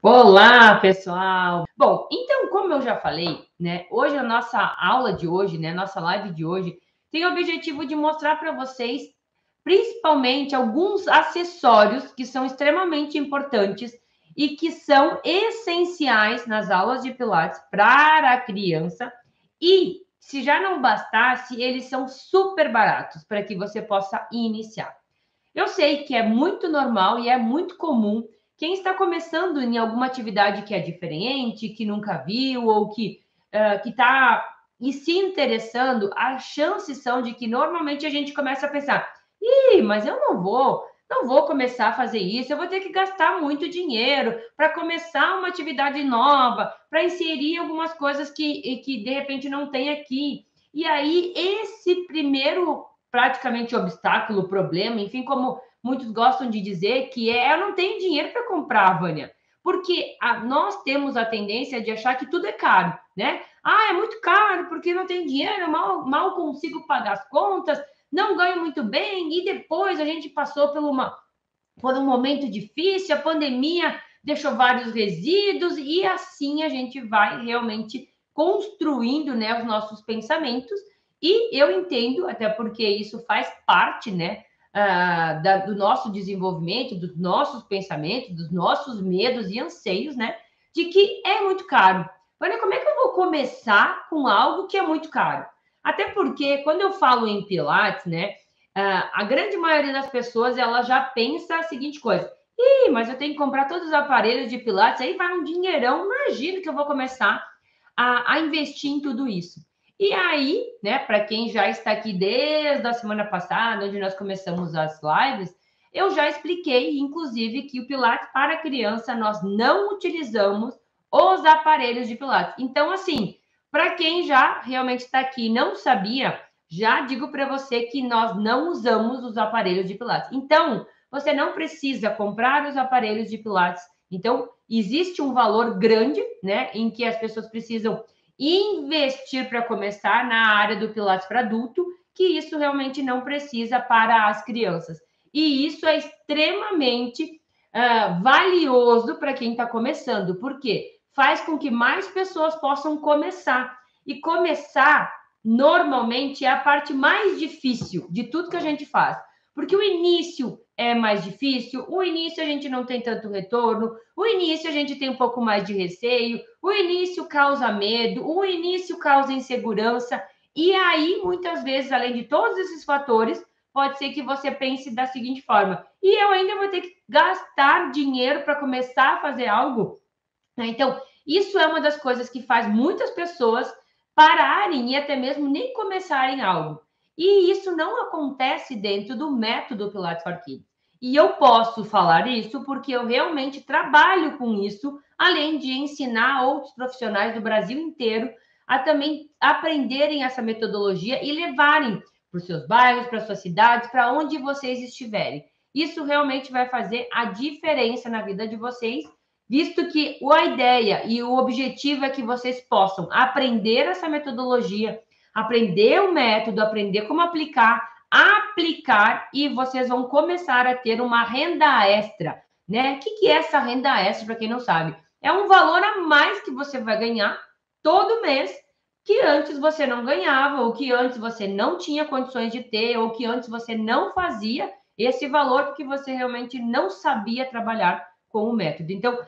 Olá, pessoal! Bom, então, como eu já falei, né, hoje a nossa aula de hoje, né, nossa live de hoje, tem o objetivo de mostrar para vocês, principalmente, alguns acessórios que são extremamente importantes e que são essenciais nas aulas de Pilates para a criança. E, se já não bastasse, eles são super baratos para que você possa iniciar. Eu sei que é muito normal e é muito comum quem está começando em alguma atividade que é diferente, que nunca viu ou que está se interessando, as chances são de que normalmente a gente começa a pensar: ih, mas eu não vou começar a fazer isso, eu vou ter que gastar muito dinheiro para começar uma atividade nova, para inserir algumas coisas que de repente não tem aqui. E aí, esse primeiro praticamente obstáculo, problema, enfim, como muitos gostam de dizer, que é eu não tenho dinheiro para comprar, Vânia. Porque nós temos a tendência de achar que tudo é caro, né? Ah, é muito caro porque não tem dinheiro, mal consigo pagar as contas, não ganho muito bem, e depois a gente passou por um momento difícil, a pandemia deixou vários resíduos, e assim a gente vai realmente construindo, né, os nossos pensamentos. E eu entendo, até porque isso faz parte, né, do nosso desenvolvimento, dos nossos pensamentos, dos nossos medos e anseios, né, de que é muito caro. Olha, como é que eu vou começar com algo que é muito caro? Até porque, quando eu falo em Pilates, né, a grande maioria das pessoas, ela já pensa a seguinte coisa: ih, mas eu tenho que comprar todos os aparelhos de Pilates, aí vai um dinheirão, imagino que eu vou começar a investir em tudo isso. E aí, né, para quem já está aqui desde a semana passada, onde nós começamos as lives, eu já expliquei, inclusive, que o Pilates para criança nós não utilizamos os aparelhos de Pilates. Então, assim, para quem já realmente está aqui e não sabia, já digo para você que nós não usamos os aparelhos de Pilates. Então, você não precisa comprar os aparelhos de Pilates. Então, existe um valor grande, né, em que as pessoas precisam investir para começar na área do Pilates para adulto, que isso realmente não precisa para as crianças. E isso é extremamente valioso para quem está começando, porque faz com que mais pessoas possam começar. E começar, normalmente, é a parte mais difícil de tudo que a gente faz. Porque o início é mais difícil, o início a gente não tem tanto retorno, o início a gente tem um pouco mais de receio, o início causa medo, o início causa insegurança, e aí, muitas vezes, além de todos esses fatores, pode ser que você pense da seguinte forma: e eu ainda vou ter que gastar dinheiro para começar a fazer algo? Então, isso é uma das coisas que faz muitas pessoas pararem e até mesmo nem começarem algo. E isso não acontece dentro do método Pilates for Kids. E eu posso falar isso porque eu realmente trabalho com isso, além de ensinar outros profissionais do Brasil inteiro a também aprenderem essa metodologia e levarem para os seus bairros, para as suas cidades, para onde vocês estiverem. Isso realmente vai fazer a diferença na vida de vocês, visto que a ideia e o objetivo é que vocês possam aprender essa metodologia, aprender o método, aprender como aplicar, e vocês vão começar a ter uma renda extra, né? O que é essa renda extra, para quem não sabe? É um valor a mais que você vai ganhar todo mês, que antes você não ganhava, ou que antes você não tinha condições de ter, ou que antes você não fazia esse valor porque você realmente não sabia trabalhar com o método. Então,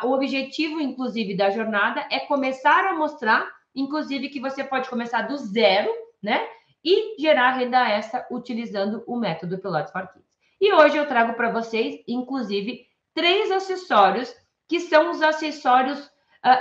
o objetivo, inclusive, da jornada é começar a mostrar, inclusive, que você pode começar do zero, né? E gerar renda extra utilizando o método Pilates for Kids. E hoje eu trago para vocês, inclusive, 3 acessórios que são os acessórios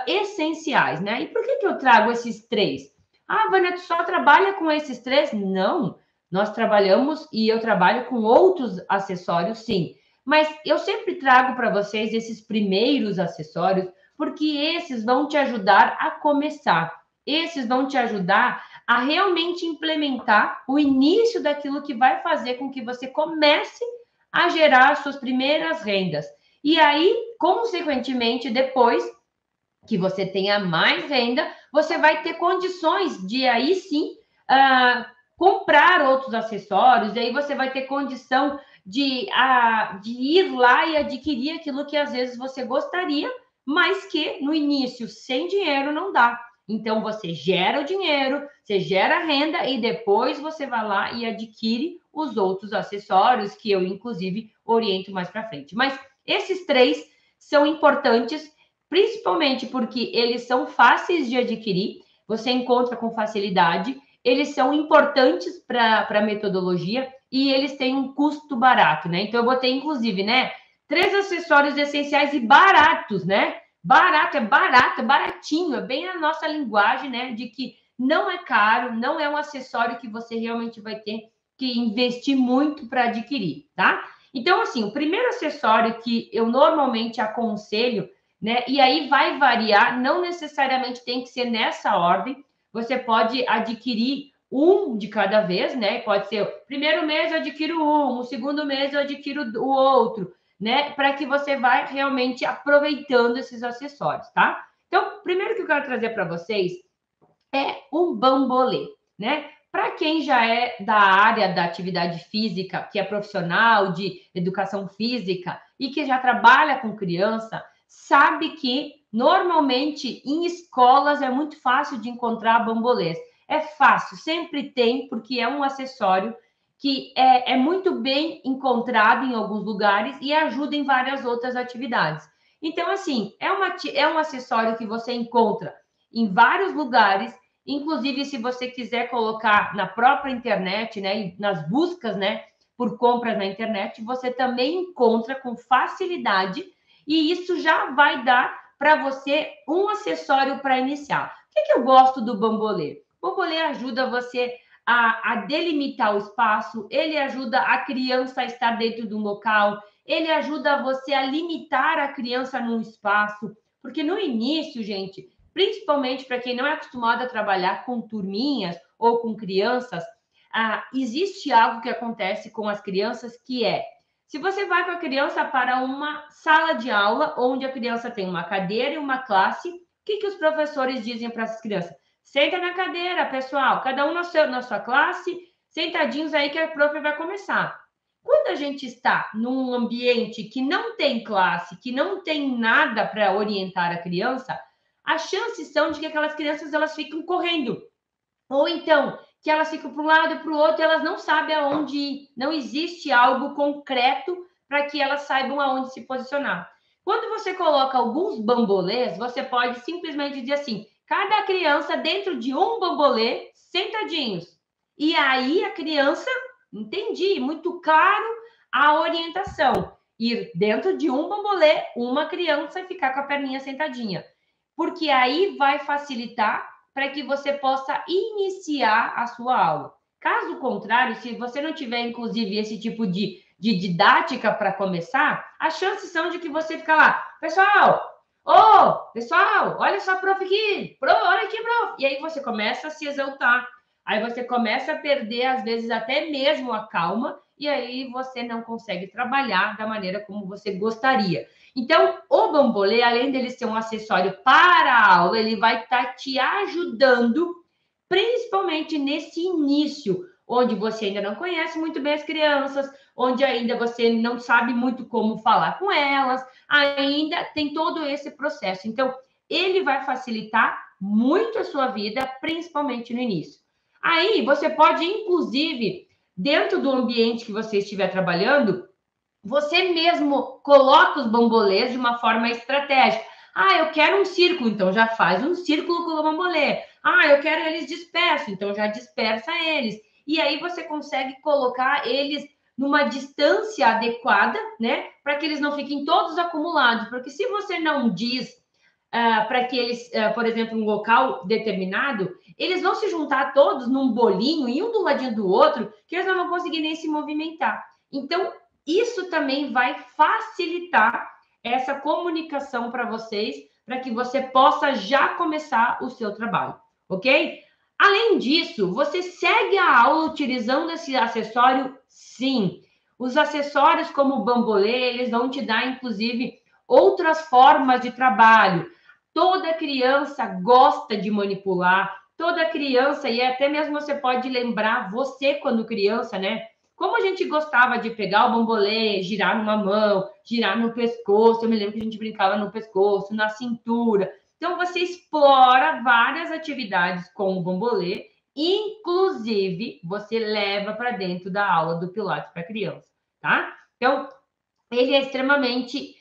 essenciais, né? E por que eu trago esses 3? Ah, Vânia, tu só trabalha com esses 3? Não, nós trabalhamos e eu trabalho com outros acessórios, sim. Mas eu sempre trago para vocês esses primeiros acessórios, porque esses vão te ajudar a começar. Esses vão te ajudar a realmente implementar o início daquilo que vai fazer com que você comece a gerar as suas primeiras rendas. E aí, consequentemente, depois que você tenha mais renda, você vai ter condições de aí sim comprar outros acessórios, e aí você vai ter condição de ir lá e adquirir aquilo que às vezes você gostaria, mas que no início, sem dinheiro, não dá. Então, você gera o dinheiro, você gera a renda e depois você vai lá e adquire os outros acessórios que eu, inclusive, oriento mais para frente. Mas esses três são importantes, principalmente porque eles são fáceis de adquirir, você encontra com facilidade, eles são importantes para a metodologia e eles têm um custo barato, né? Então, eu botei, inclusive, né? 3 acessórios essenciais e baratos, né? Barato, é baratinho, é bem a nossa linguagem, né? De que não é caro, não é um acessório que você realmente vai ter que investir muito para adquirir, tá? Então, assim, o primeiro acessório que eu normalmente aconselho, né? E aí vai variar, não necessariamente tem que ser nessa ordem, você pode adquirir um de cada vez, né? Pode ser o primeiro mês eu adquiro um, o segundo mês eu adquiro o outro, né? Para que você vá realmente aproveitando esses acessórios, tá? Então, primeiro que eu quero trazer para vocês é um bambolê, né? Para quem já é da área da atividade física, que é profissional de educação física e que já trabalha com criança, sabe que normalmente em escolas é muito fácil de encontrar bambolês. É fácil, sempre tem, porque é um acessório que é muito bem encontrado em alguns lugares e ajuda em várias outras atividades. Então, assim, é um acessório que você encontra em vários lugares. Inclusive, se você quiser colocar na própria internet, né, nas buscas, né, por compras na internet, você também encontra com facilidade e isso já vai dar para você um acessório para iniciar. O que eu gosto do bambolê? O bambolê ajuda você a delimitar o espaço, ele ajuda a criança a estar dentro de um local, ele ajuda você a limitar a criança num espaço, porque no início, gente, principalmente para quem não é acostumado a trabalhar com turminhas ou com crianças, existe algo que acontece com as crianças que é, se você vai com a criança para uma sala de aula, onde a criança tem uma cadeira e uma classe, o que os professores dizem para essas crianças? Senta na cadeira, pessoal, cada um na sua classe, sentadinhos aí que a prof vai começar. Quando a gente está num ambiente que não tem classe, que não tem nada para orientar a criança, as chances são de que aquelas crianças elas ficam correndo. Ou então, que elas ficam para um lado e para o outro e elas não sabem aonde ir. Não existe algo concreto para que elas saibam aonde se posicionar. Quando você coloca alguns bambolês, você pode simplesmente dizer assim, cada criança dentro de um bambolê, sentadinhos. E aí a criança, entendi, muito claro a orientação. Ir dentro de um bambolê, uma criança e ficar com a perninha sentadinha. Porque aí vai facilitar para que você possa iniciar a sua aula. Caso contrário, se você não tiver, inclusive, esse tipo de didática para começar, as chances são de que você fica lá, pessoal, olha só, prof aqui, olha aqui, prof. E aí você começa a se exaltar, aí você começa a perder, às vezes, até mesmo a calma, e aí você não consegue trabalhar da maneira como você gostaria. Então, o bambolê, além dele ser um acessório para a aula, ele vai estar te ajudando, principalmente nesse início, onde você ainda não conhece muito bem as crianças, onde ainda você não sabe muito como falar com elas, ainda tem todo esse processo. Então, ele vai facilitar muito a sua vida, principalmente no início. Aí, você pode, inclusive, dentro do ambiente que você estiver trabalhando, você mesmo coloca os bambolês de uma forma estratégica. Eu quero um círculo, então já faz um círculo com o bambolê. Eu quero eles dispersos, então já dispersa eles. E aí você consegue colocar eles numa distância adequada, né? Para que eles não fiquem todos acumulados. Porque se você não diz para que eles, por exemplo, um local determinado, eles vão se juntar todos num bolinho, e um do ladinho do outro, que eles não vão conseguir nem se movimentar. Então, isso também vai facilitar essa comunicação para vocês, para que você possa já começar o seu trabalho, ok? Além disso, você segue a aula utilizando esse acessório? Sim. Os acessórios como o bambolê, eles vão te dar, inclusive, outras formas de trabalho. Toda criança gosta de manipular, toda criança, e até mesmo você pode lembrar, você quando criança, né? como a gente gostava de pegar o bambolê, girar numa mão, girar no pescoço, eu me lembro que a gente brincava no pescoço, na cintura. Então, você explora várias atividades com o bambolê, inclusive, você leva para dentro da aula do Pilates para criança, tá? Então, ele é extremamente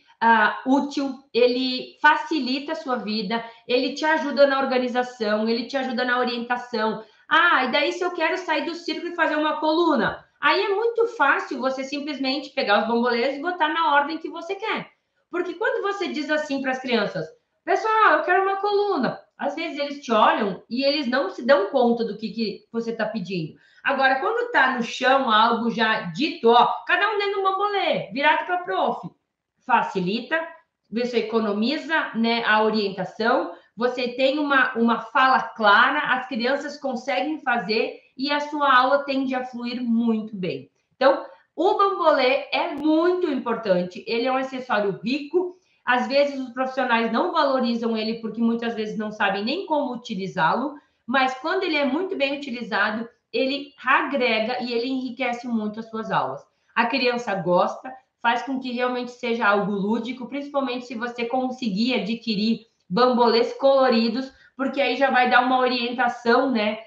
útil, ele facilita a sua vida, ele te ajuda na organização, ele te ajuda na orientação. Ah, e daí se eu quero sair do círculo e fazer uma coluna? Aí é muito fácil você simplesmente pegar os bambolês e botar na ordem que você quer. Porque quando você diz assim para as crianças, pessoal, eu quero uma coluna, às vezes eles te olham e eles não se dão conta do que você está pedindo. Agora, quando está no chão, algo já dito, ó, cada um dentro do bambolê, virado para a prof, facilita, você economiza, né, a orientação, você tem uma fala clara, as crianças conseguem fazer e a sua aula tende a fluir muito bem. Então, o bambolê é muito importante, ele é um acessório rico, às vezes os profissionais não valorizam ele porque muitas vezes não sabem nem como utilizá-lo, mas quando ele é muito bem utilizado, ele agrega e ele enriquece muito as suas aulas. A criança gosta, faz com que realmente seja algo lúdico, principalmente se você conseguir adquirir bambolês coloridos, porque aí já vai dar uma orientação, né,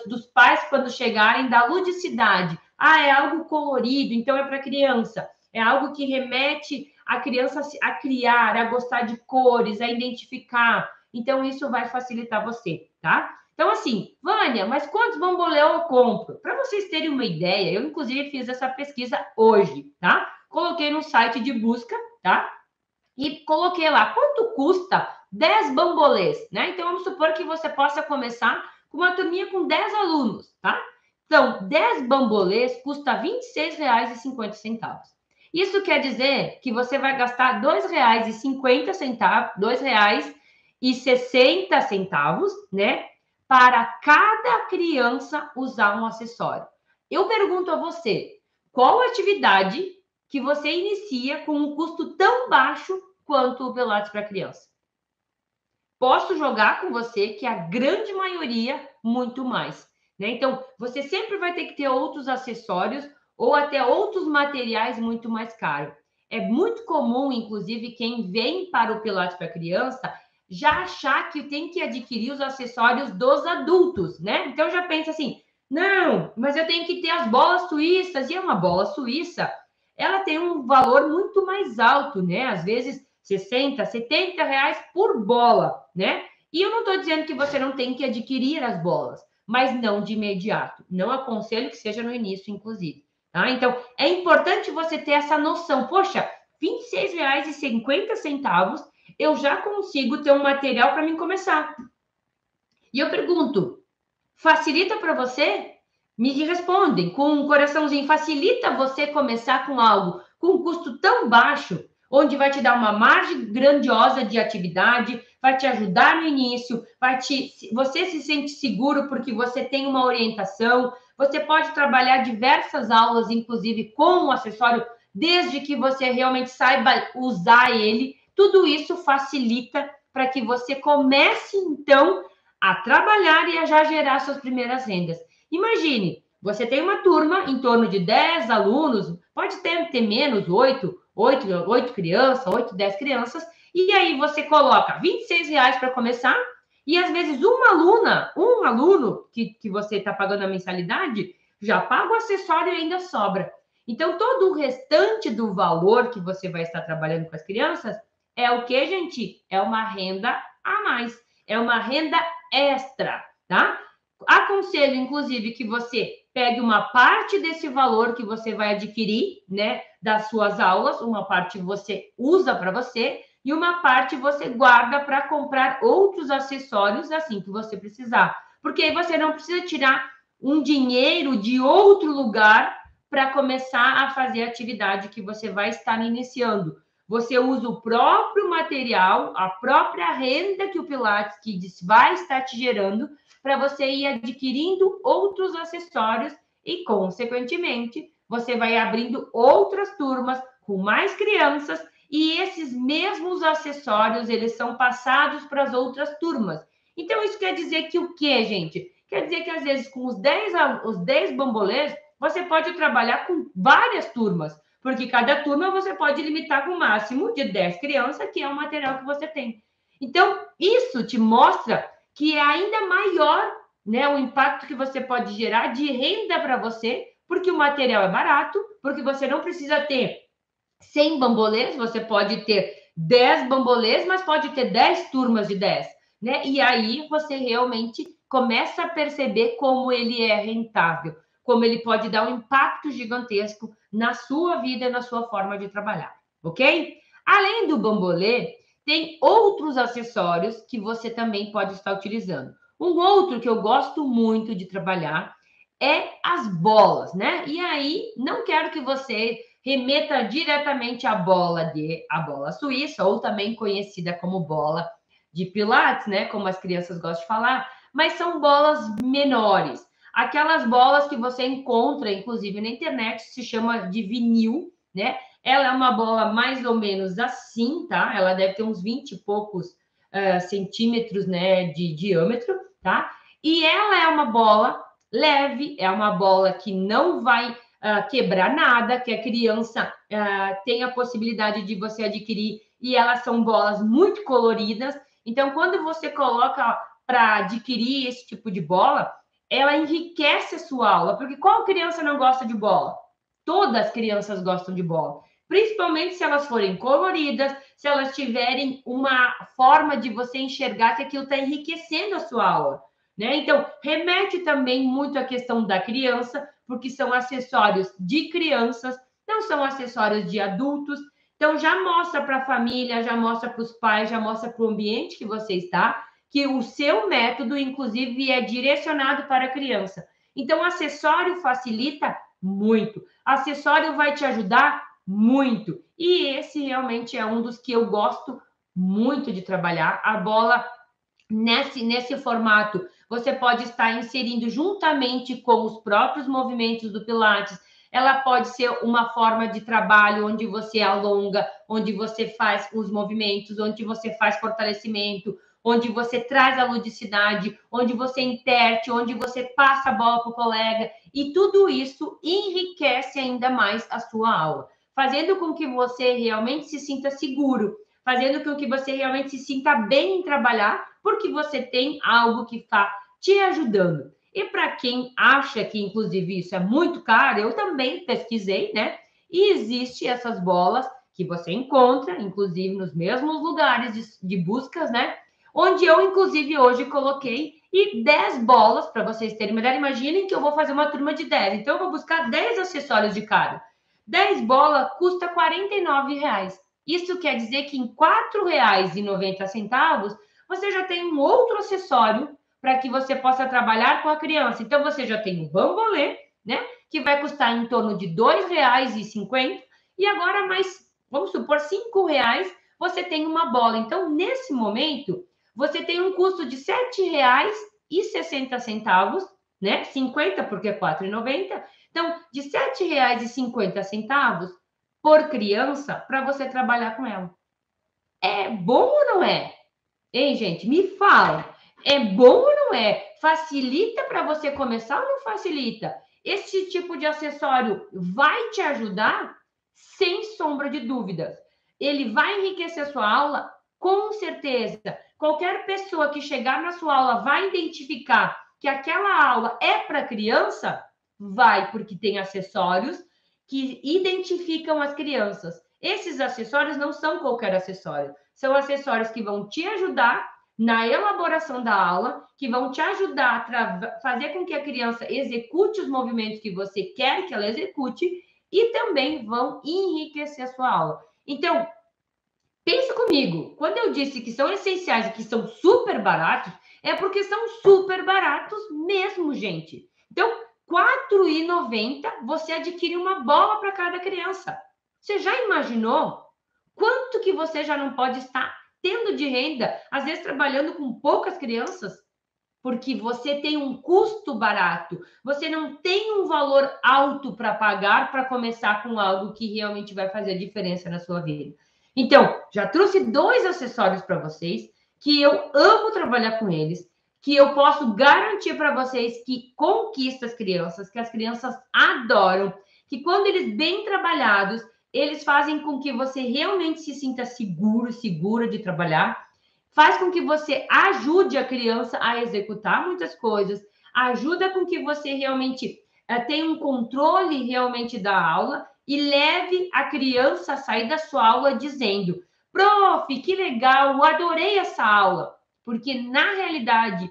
dos pais quando chegarem, da ludicidade. Ah, é algo colorido, então é para criança. É algo que remete a criança a criar, a gostar de cores, a identificar. Então, isso vai facilitar você, tá? Então, assim, Vânia, mas quantos bambolê eu compro? Para vocês terem uma ideia, eu, inclusive, fiz essa pesquisa hoje, tá? Coloquei no site de busca, tá? E coloquei lá, quanto custa 10 bambolês, né? Então, vamos supor que você possa começar com uma turminha com 10 alunos, tá? Então, 10 bambolês custa R$ 26,50. Isso quer dizer que você vai gastar R$ 2,50, R$ 2,60, né? Para cada criança usar um acessório. Eu pergunto a você, qual atividade que você inicia com um custo tão baixo quanto o Pilates para criança? Posso jogar com você que a grande maioria, muito mais. Né? Então, você sempre vai ter que ter outros acessórios ou até outros materiais muito mais caros. É muito comum, inclusive, quem vem para o Pilates para criança já achar que tem que adquirir os acessórios dos adultos, né? Então já pensa assim, não, mas eu tenho que ter as bolas suíças, e uma bola suíça, ela tem um valor muito mais alto, né? Às vezes 60, 70 reais por bola, né? E eu não estou dizendo que você não tem que adquirir as bolas, mas não de imediato. Não aconselho que seja no início, inclusive. Tá? Então, é importante você ter essa noção. Poxa, R$ 26,50 eu já consigo ter um material para mim começar. E eu pergunto, facilita para você? Me respondem com um coraçãozinho. Facilita você começar com algo com um custo tão baixo, onde vai te dar uma margem grandiosa de atividade, vai te ajudar no início, você se sente seguro porque você tem uma orientação, você pode trabalhar diversas aulas, inclusive com o acessório, desde que você realmente saiba usar ele. Tudo isso facilita para que você comece, então, a trabalhar e a já gerar suas primeiras rendas. Imagine, você tem uma turma em torno de 10 alunos, pode ter menos, 8 crianças, 8, 10 crianças, e aí você coloca R$ 26 para começar, e às vezes um aluno que você está pagando a mensalidade, já paga o acessório e ainda sobra. Então, todo o restante do valor que você vai estar trabalhando com as crianças é o que, gente? É uma renda a mais, é uma renda extra, tá? Aconselho, inclusive, que você pegue uma parte desse valor que você vai adquirir, né, das suas aulas, uma parte você usa para você e uma parte você guarda para comprar outros acessórios assim que você precisar. Porque aí você não precisa tirar um dinheiro de outro lugar para começar a fazer a atividade que você vai estar iniciando. Você usa o próprio material, a própria renda que o Pilates Kids vai estar te gerando para você ir adquirindo outros acessórios e, consequentemente, você vai abrindo outras turmas com mais crianças e esses mesmos acessórios, eles são passados para as outras turmas. Então, isso quer dizer que o quê, gente? Quer dizer que, às vezes, com os 10 bambolês, você pode trabalhar com várias turmas, porque cada turma você pode limitar com o máximo de 10 crianças, que é o material que você tem. Então, isso te mostra que é ainda maior, né, o impacto que você pode gerar de renda para você, porque o material é barato, porque você não precisa ter 100 bambolês, você pode ter 10 bambolês, mas pode ter 10 turmas de 10, né? E aí você realmente começa a perceber como ele é rentável, como ele pode dar um impacto gigantesco na sua vida e na sua forma de trabalhar, ok? Além do bambolê, tem outros acessórios que você também pode estar utilizando. Um outro que eu gosto muito de trabalhar é as bolas, né? E aí, não quero que você remeta diretamente à bola a bola suíça, ou também conhecida como bola de pilates, né? Como as crianças gostam de falar, mas são bolas menores. Aquelas bolas que você encontra, inclusive, na internet, se chama de vinil, né? Ela é uma bola mais ou menos assim, tá? Ela deve ter uns 20 e poucos centímetros, né, de diâmetro, tá? E ela é uma bola leve, é uma bola que não vai quebrar nada, que a criança tem a possibilidade de você adquirir, e elas são bolas muito coloridas. Então, quando você coloca para adquirir esse tipo de bola, ela enriquece a sua aula, porque qual criança não gosta de bola? Todas as crianças gostam de bola, principalmente se elas forem coloridas, se elas tiverem uma forma de você enxergar que aquilo está enriquecendo a sua aula, né? Então, remete também muito à questão da criança, porque são acessórios de crianças, não são acessórios de adultos. Então, já mostra para a família, já mostra para os pais, já mostra para o ambiente que você está, que o seu método, inclusive, é direcionado para a criança. Então, o acessório facilita muito. Acessório vai te ajudar muito. E esse realmente é um dos que eu gosto muito de trabalhar. A bola nesse formato, você pode estar inserindo juntamente com os próprios movimentos do Pilates. Ela pode ser uma forma de trabalho onde você alonga, onde você faz os movimentos, onde você faz fortalecimento, onde você traz a ludicidade, onde você interte, onde você passa a bola para o colega, e tudo isso enriquece ainda mais a sua aula, fazendo com que você realmente se sinta seguro, fazendo com que você realmente se sinta bem em trabalhar, porque você tem algo que está te ajudando. E para quem acha que, inclusive, isso é muito caro, eu também pesquisei, né? E existe essas bolas que você encontra, inclusive, nos mesmos lugares de buscas, né? Onde eu, inclusive, hoje coloquei 10 bolas, para vocês terem uma ideia. Imaginem que eu vou fazer uma turma de 10, então eu vou buscar 10 acessórios de cada. 10 bolas custa R$ 49. Isso quer dizer que em R$ 4,90 você já tem um outro acessório para que você possa trabalhar com a criança. Então, você já tem o bambolê, né? Que vai custar em torno de R$ 2,50. E agora, mais, vamos supor, R$ 5,00, você tem uma bola. Então, nesse momento, você tem um custo de R$ 7,60, né? 50 porque é R$ 4,90. Então, de R$ 7,50 por criança para você trabalhar com ela. É bom ou não é? Hein, gente? Me fala. É bom ou não é? Facilita para você começar ou não facilita? Esse tipo de acessório vai te ajudar? Sem sombra de dúvidas. Ele vai enriquecer a sua aula? Com certeza. Qualquer pessoa que chegar na sua aula vai identificar que aquela aula é para criança? Vai, porque tem acessórios que identificam as crianças. Esses acessórios não são qualquer acessório. São acessórios que vão te ajudar na elaboração da aula, que vão te ajudar a fazer com que a criança execute os movimentos que você quer que ela execute e também vão enriquecer a sua aula. Então, pensa comigo, quando eu disse que são essenciais e que são super baratos, é porque são super baratos mesmo, gente. Então, R$ 4,90 você adquire uma bola para cada criança. Você já imaginou quanto que você já não pode estar tendo de renda, às vezes trabalhando com poucas crianças? Porque você tem um custo barato, você não tem um valor alto para pagar para começar com algo que realmente vai fazer diferença na sua vida. Então, já trouxe 2 acessórios para vocês, que eu amo trabalhar com eles, que eu posso garantir para vocês que conquista as crianças, que as crianças adoram, que quando eles bem trabalhados, eles fazem com que você realmente se sinta seguro, segura de trabalhar, faz com que você ajude a criança a executar muitas coisas, ajuda com que você realmente tenha um controle realmente da aula e leve a criança a sair da sua aula dizendo: prof, que legal, adorei essa aula. Porque, na realidade,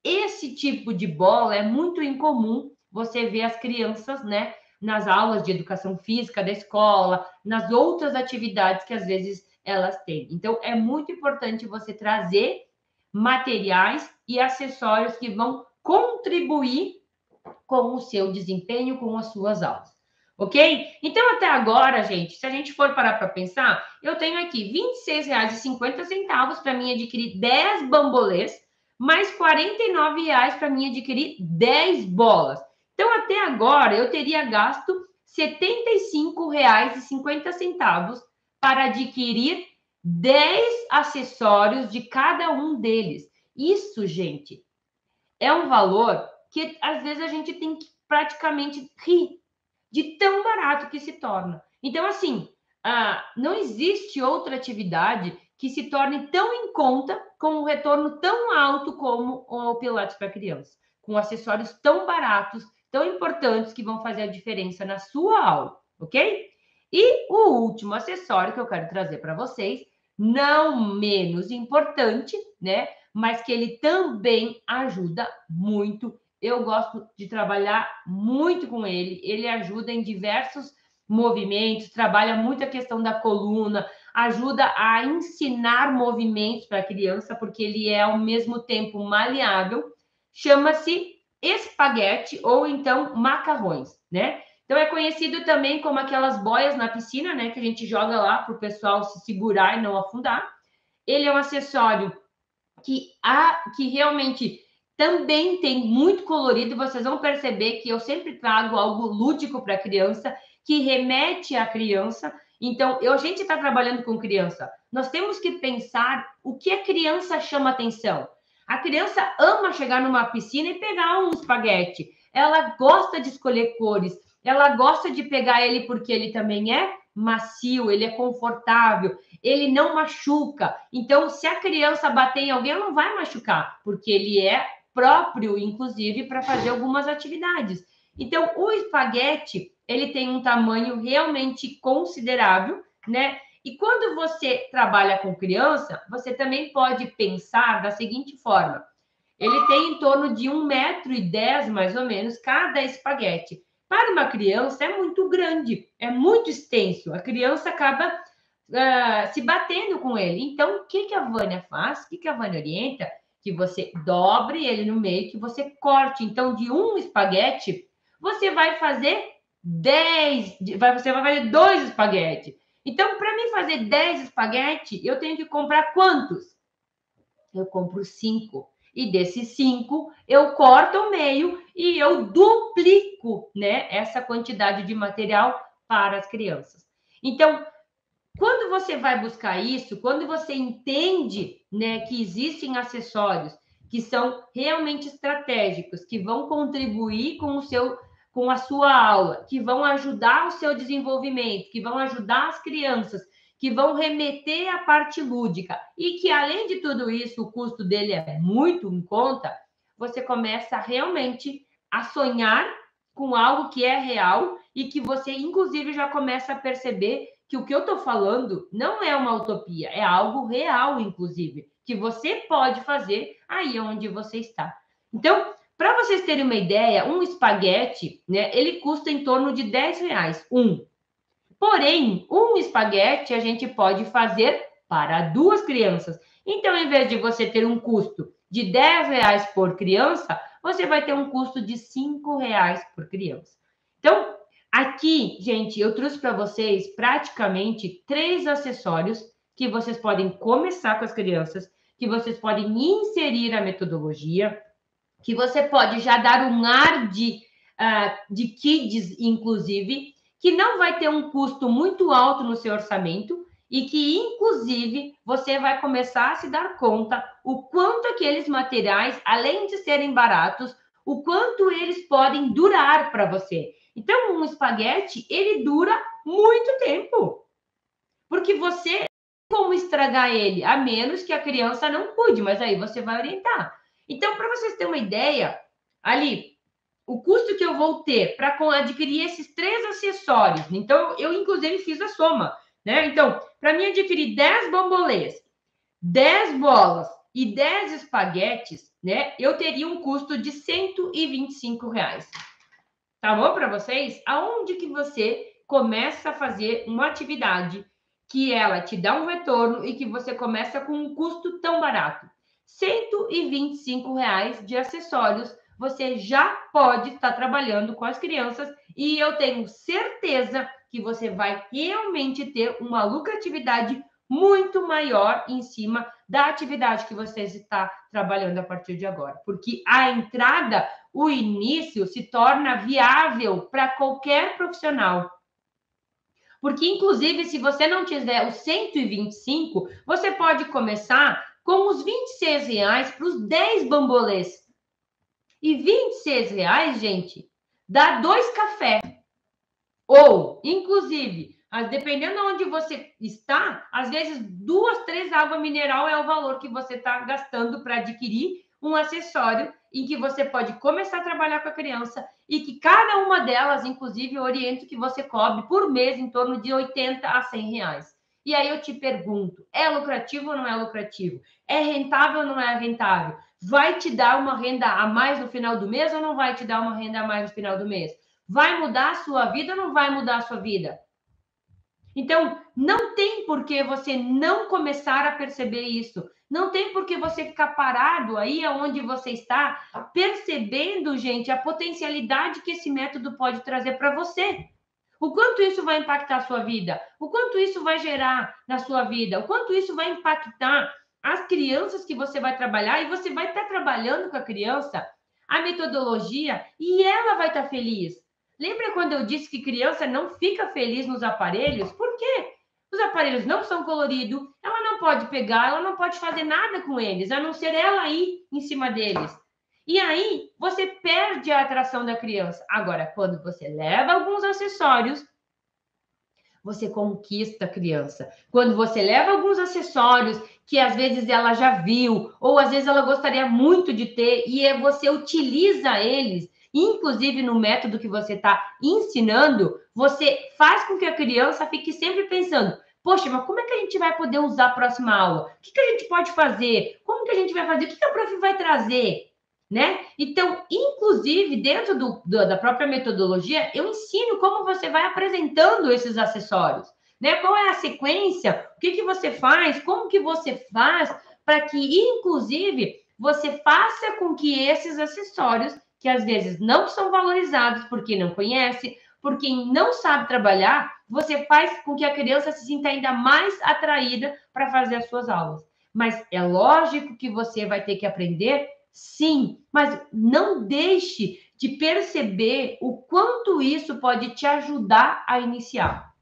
esse tipo de bola é muito incomum você ver as crianças, né, nas aulas de educação física da escola, nas outras atividades que às vezes elas têm. Então, é muito importante você trazer materiais e acessórios que vão contribuir com o seu desempenho, com as suas aulas. Ok? Então, até agora, gente, se a gente for parar para pensar, eu tenho aqui R$ 26,50 para mim adquirir 10 bambolês, mais R$ 49 para mim adquirir 10 bolas. Então, até agora, eu teria gasto R$ 75,50 para adquirir 10 acessórios de cada um deles. Isso, gente, é um valor que às vezes a gente tem que praticamente rir de tão barato que se torna. Então, assim, não existe outra atividade que se torne tão em conta, com um retorno tão alto como o Pilates para criança, com acessórios tão baratos, tão importantes que vão fazer a diferença na sua aula, ok? E o último acessório que eu quero trazer para vocês, não menos importante, né? Mas que ele também ajuda muito. Eu gosto de trabalhar muito com ele. Ele ajuda em diversos movimentos, trabalha muito a questão da coluna, ajuda a ensinar movimentos para a criança, porque ele é ao mesmo tempo maleável. Chama-se espaguete ou então macarrões, né? Então é conhecido também como aquelas boias na piscina, né? Que a gente joga lá para o pessoal se segurar e não afundar. Ele é um acessório que realmente também tem muito colorido. Vocês vão perceber que eu sempre trago algo lúdico para a criança, que remete à criança. Então, a gente está trabalhando com criança. Nós temos que pensar o que a criança chama atenção. A criança ama chegar numa piscina e pegar um espaguete. Ela gosta de escolher cores. Ela gosta de pegar ele porque ele também é macio, ele é confortável, ele não machuca. Então, se a criança bater em alguém, ela não vai machucar, porque ele é próprio, inclusive, para fazer algumas atividades. Então, o espaguete, ele tem um tamanho realmente considerável, né? E quando você trabalha com criança, você também pode pensar da seguinte forma: ele tem em torno de 1,10 m, mais ou menos, cada espaguete. Para uma criança é muito grande, é muito extenso. A criança acaba se batendo com ele. Então, o que a Vânia faz? O que a Vânia orienta? Que você dobre ele no meio, que você corte. Então, de um espaguete, você vai fazer 10, você vai fazer 2 espaguetes. Então, para mim fazer 10 espaguetes, eu tenho que comprar quantos? Eu compro 5. E desses 5, eu corto ao meio e eu duplico, né, essa quantidade de material para as crianças. Então, quando você vai buscar isso, quando você entende, né, que existem acessórios que são realmente estratégicos, que vão contribuir com a sua aula, que vão ajudar o seu desenvolvimento, que vão ajudar as crianças, que vão remeter à parte lúdica e que, além de tudo isso, o custo dele é muito em conta, você começa realmente a sonhar com algo que é real e que você, inclusive, já começa a perceber que o que eu estou falando não é uma utopia, é algo real, inclusive, que você pode fazer aí onde você está. Então, para vocês terem uma ideia, um espaguete, né, ele custa em torno de R$ 10, Porém, um espaguete a gente pode fazer para 2 crianças. Então, em vez de você ter um custo de R$ 10 por criança, você vai ter um custo de R$ 5 por criança. Então, aqui, gente, eu trouxe para vocês praticamente 3 acessórios que vocês podem começar com as crianças, que vocês podem inserir a metodologia, que você pode já dar um ar de kids, inclusive, que não vai ter um custo muito alto no seu orçamento e que, inclusive, você vai começar a se dar conta o quanto aqueles materiais, além de serem baratos, o quanto eles podem durar para você. Então, um espaguete, ele dura muito tempo, porque você como estragar ele, a menos que a criança não cuide, mas aí você vai orientar. Então, para vocês terem uma ideia, ali, o custo que eu vou ter para adquirir esses 3 acessórios, então, eu inclusive fiz a soma, né? Então, para mim adquirir 10 bambolês, 10 bolas e 10 espaguetes, né? Eu teria um custo de R$ 125. Tá bom para vocês? Aonde que você começa a fazer uma atividade que ela te dá um retorno e que você começa com um custo tão barato? R$ 125 de acessórios, você já pode estar trabalhando com as crianças e eu tenho certeza que você vai realmente ter uma lucratividade muito maior em cima da atividade que você está trabalhando a partir de agora. Porque a entrada, o início se torna viável para qualquer profissional. Porque, inclusive, se você não tiver os 125, você pode começar com os R$ 26 para os 10 bambolês. E R$ 26, gente, dá 2 cafés. Ou, inclusive, dependendo de onde você está, às vezes 2, 3 água mineral é o valor que você está gastando para adquirir um acessório em que você pode começar a trabalhar com a criança e que cada uma delas, inclusive, eu oriento que você cobre por mês em torno de 80 a 100 reais. E aí eu te pergunto, é lucrativo ou não é lucrativo? É rentável ou não é rentável? Vai te dar uma renda a mais no final do mês ou não vai te dar uma renda a mais no final do mês? Vai mudar a sua vida ou não vai mudar a sua vida? Então, não tem por que você não começar a perceber isso. Não tem por que você ficar parado aí onde você está, percebendo, gente, a potencialidade que esse método pode trazer para você. O quanto isso vai impactar a sua vida? O quanto isso vai gerar na sua vida? O quanto isso vai impactar as crianças que você vai trabalhar? E você vai estar trabalhando com a criança a metodologia e ela vai estar feliz. Lembra quando eu disse que criança não fica feliz nos aparelhos? Por quê? Os aparelhos não são coloridos, ela não pode pegar, ela não pode fazer nada com eles, a não ser ela ir em cima deles. E aí, você perde a atração da criança. Agora, quando você leva alguns acessórios, você conquista a criança. Quando você leva alguns acessórios que às vezes ela já viu, ou às vezes ela gostaria muito de ter, e você utiliza eles, inclusive no método que você está ensinando, você faz com que a criança fique sempre pensando: poxa, mas como é que a gente vai poder usar a próxima aula? O que a gente pode fazer? Como que a gente vai fazer? O que a prof vai trazer? Né? Então, inclusive, dentro da própria metodologia, eu ensino como você vai apresentando esses acessórios, né? Qual é a sequência, o que você faz, como que você faz, para que, inclusive, você faça com que esses acessórios, que às vezes não são valorizados porque não conhece, por quem não sabe trabalhar, você faz com que a criança se sinta ainda mais atraída para fazer as suas aulas. Mas é lógico que você vai ter que aprender. Sim, mas não deixe de perceber o quanto isso pode te ajudar a iniciar.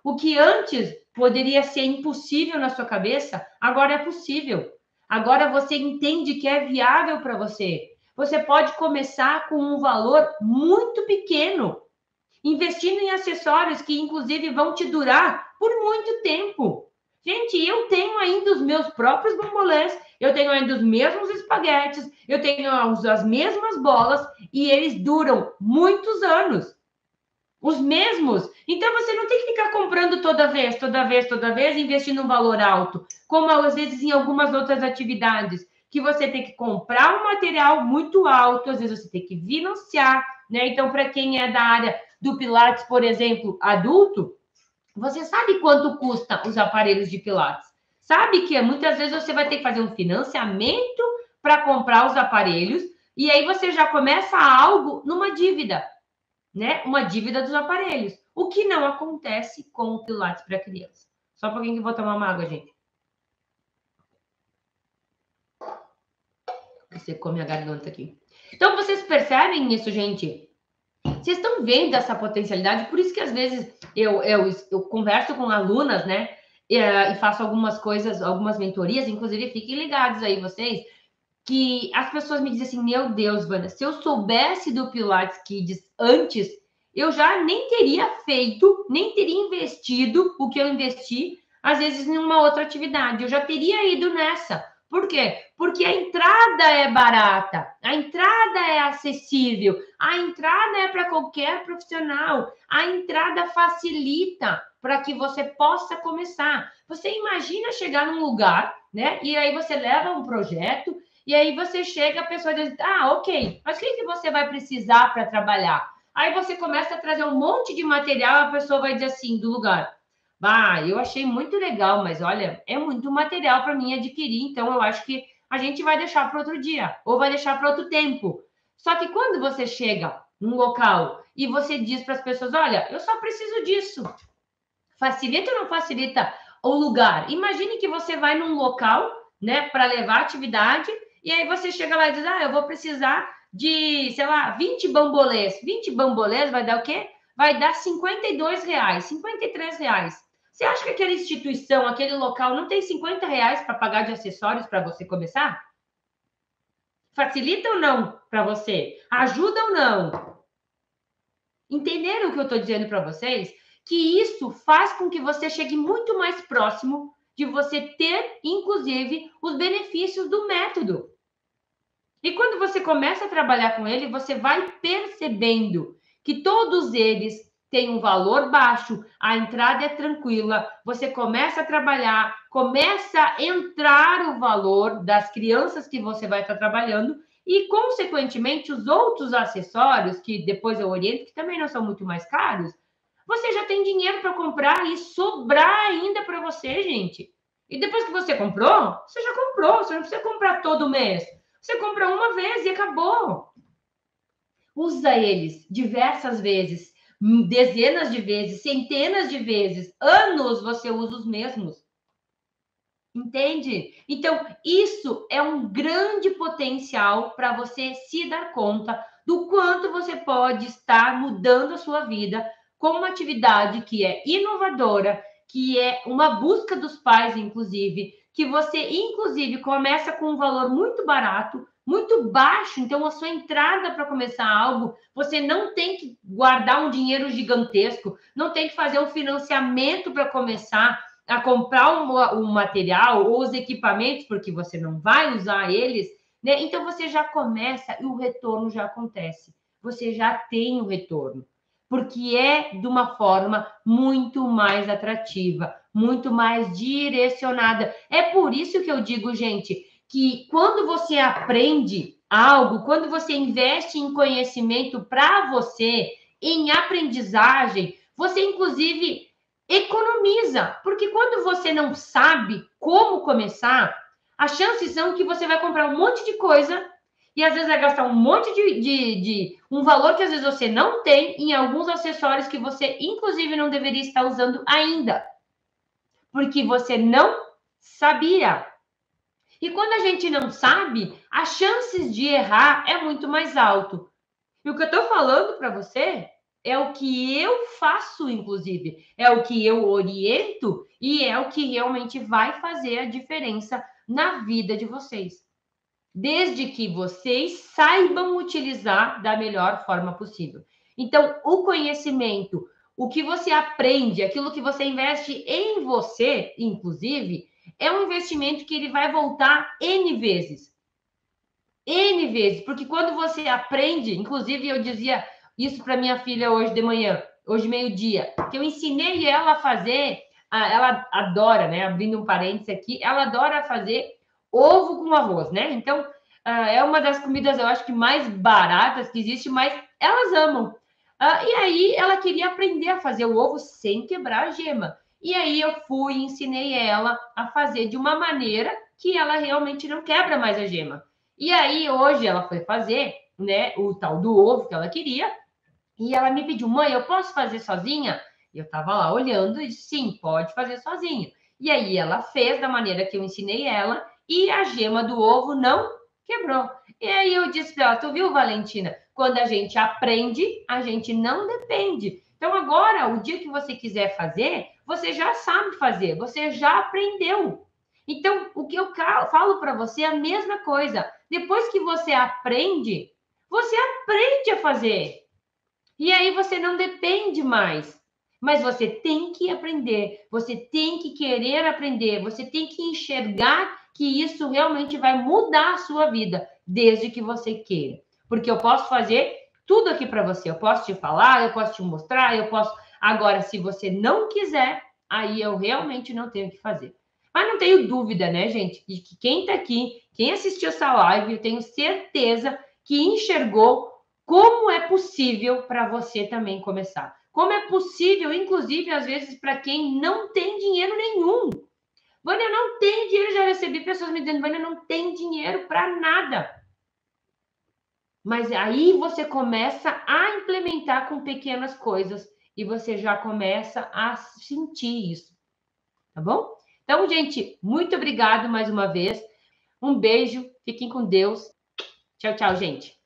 O que antes poderia ser impossível na sua cabeça, agora é possível. Agora você entende que é viável para você. Você pode começar com um valor muito pequeno, investindo em acessórios que, inclusive, vão te durar por muito tempo. Gente, eu tenho ainda os meus próprios bambolês, eu tenho ainda os mesmos espaguetes, eu tenho as mesmas bolas e eles duram muitos anos. Os mesmos. Então, você não tem que ficar comprando toda vez, investindo um valor alto, como às vezes em algumas outras atividades, que você tem que comprar um material muito alto, às vezes você tem que financiar, né? Então, para quem é da área do Pilates, por exemplo, adulto, você sabe quanto custa os aparelhos de Pilates? Sabe que muitas vezes você vai ter que fazer um financiamento para comprar os aparelhos e aí você já começa algo numa dívida, né? Uma dívida dos aparelhos. O que não acontece com o Pilates para criança. Só para quem que vou tomar uma água, gente. Você come a garganta aqui. Então, vocês percebem isso, gente? Vocês estão vendo essa potencialidade? Por isso que, às vezes, eu converso com alunas, né? e faço algumas coisas, algumas mentorias, inclusive fiquem ligados aí vocês, que as pessoas me dizem assim, meu Deus, Vânia, se eu soubesse do Pilates Kids antes, eu já nem teria feito, nem teria investido o que eu investi, às vezes, em uma outra atividade. Eu já teria ido nessa. Por quê? Porque a entrada é barata, a entrada é acessível, a entrada é para qualquer profissional, a entrada facilita para que você possa começar. Você imagina chegar num lugar, né? E aí você leva um projeto, e aí você chega, a pessoa diz, ah, ok, mas o que você vai precisar para trabalhar? Aí você começa a trazer um monte de material, a pessoa vai dizer assim, do lugar, bah, eu achei muito legal, mas olha, é muito material para mim adquirir, então eu acho que a gente vai deixar para outro dia, ou vai deixar para outro tempo. Só que quando você chega num local e você diz para as pessoas, olha, eu só preciso disso, facilita ou não facilita o lugar? Imagine que você vai num local, né, para levar atividade, e aí você chega lá e diz, ah, eu vou precisar de, sei lá, 20 bambolês. 20 bambolês vai dar o quê? Vai dar R$ 52, R$ 53. Você acha que aquela instituição, aquele local, não tem R$ 50 para pagar de acessórios para você começar? Facilita ou não para você? Ajuda ou não? Entenderam o que eu estou dizendo para vocês? Que isso faz com que você chegue muito mais próximo de você ter, inclusive, os benefícios do método. E quando você começa a trabalhar com ele, você vai percebendo que todos eles têm um valor baixo, a entrada é tranquila, você começa a trabalhar, começa a entrar o valor das crianças que você vai estar trabalhando e, consequentemente, os outros acessórios, que depois eu oriento, que também não são muito mais caros, você já tem dinheiro para comprar e sobrar ainda para você, gente. E depois que você comprou, você não precisa comprar todo mês. Você compra uma vez e acabou. Usa eles diversas vezes, dezenas de vezes, centenas de vezes, anos você usa os mesmos. Entende? Então, isso é um grande potencial para você se dar conta do quanto você pode estar mudando a sua vida com uma atividade que é inovadora, que é uma busca dos pais, inclusive, que você, inclusive, começa com um valor muito barato, muito baixo. Então, a sua entrada para começar algo, você não tem que guardar um dinheiro gigantesco, não tem que fazer um financiamento para começar a comprar um material ou os equipamentos, porque você não vai usar eles, né? Então você já começa e o retorno já acontece. Você já tem o retorno, porque é de uma forma muito mais atrativa, muito mais direcionada. É por isso que eu digo, gente, que quando você aprende algo, quando você investe em conhecimento para você, em aprendizagem, você inclusive economiza, porque quando você não sabe como começar, as chances são que você vai comprar um monte de coisa e às vezes vai gastar um monte de um valor que às vezes você não tem em alguns acessórios que você, inclusive, não deveria estar usando ainda, porque você não sabia. E quando a gente não sabe, as chances de errar é muito mais alto. E o que eu estou falando para você é o que eu faço, inclusive, é o que eu oriento e é o que realmente vai fazer a diferença na vida de vocês. Desde que vocês saibam utilizar da melhor forma possível. Então, o conhecimento, o que você aprende, aquilo que você investe em você, inclusive, é um investimento que ele vai voltar N vezes. N vezes, porque quando você aprende, inclusive eu dizia isso para minha filha hoje de manhã, hoje meio-dia, que eu ensinei ela a fazer, ela adora, né? Abrindo um parênteses aqui, ela adora fazer ovo com arroz, né? Então, é uma das comidas, eu acho que mais baratas que existe, mas elas amam. E aí ela queria aprender a fazer o ovo sem quebrar a gema. E aí eu fui e ensinei ela a fazer de uma maneira que ela realmente não quebra mais a gema. E aí, hoje, ela foi fazer, né, o tal do ovo que ela queria, e ela me pediu, mãe, eu posso fazer sozinha? E eu tava lá olhando e disse, sim, pode fazer sozinha. E aí, ela fez da maneira que eu ensinei ela, e a gema do ovo não quebrou. E aí, eu disse para ela, tu viu, Valentina? Quando a gente aprende, a gente não depende. Então, agora, o dia que você quiser fazer, você já sabe fazer, você já aprendeu. Então, o que eu falo para você é a mesma coisa. Depois que você aprende a fazer. E aí você não depende mais. Mas você tem que aprender, você tem que querer aprender, você tem que enxergar que isso realmente vai mudar a sua vida, desde que você queira. Porque eu posso fazer tudo aqui para você, eu posso te falar, eu posso te mostrar, eu posso. Agora, se você não quiser, aí eu realmente não tenho o que fazer. Mas não tenho dúvida, né, gente, de que quem está aqui, quem assistiu essa live, eu tenho certeza que enxergou como é possível para você também começar. Como é possível, inclusive, às vezes, para quem não tem dinheiro nenhum. Vânia, não tem dinheiro, já recebi pessoas me dizendo, Vânia, não tem dinheiro para nada. Mas aí você começa a implementar com pequenas coisas e você já começa a sentir isso, tá bom? Então, gente, muito obrigado mais uma vez. Um beijo, fiquem com Deus. Tchau, tchau, gente.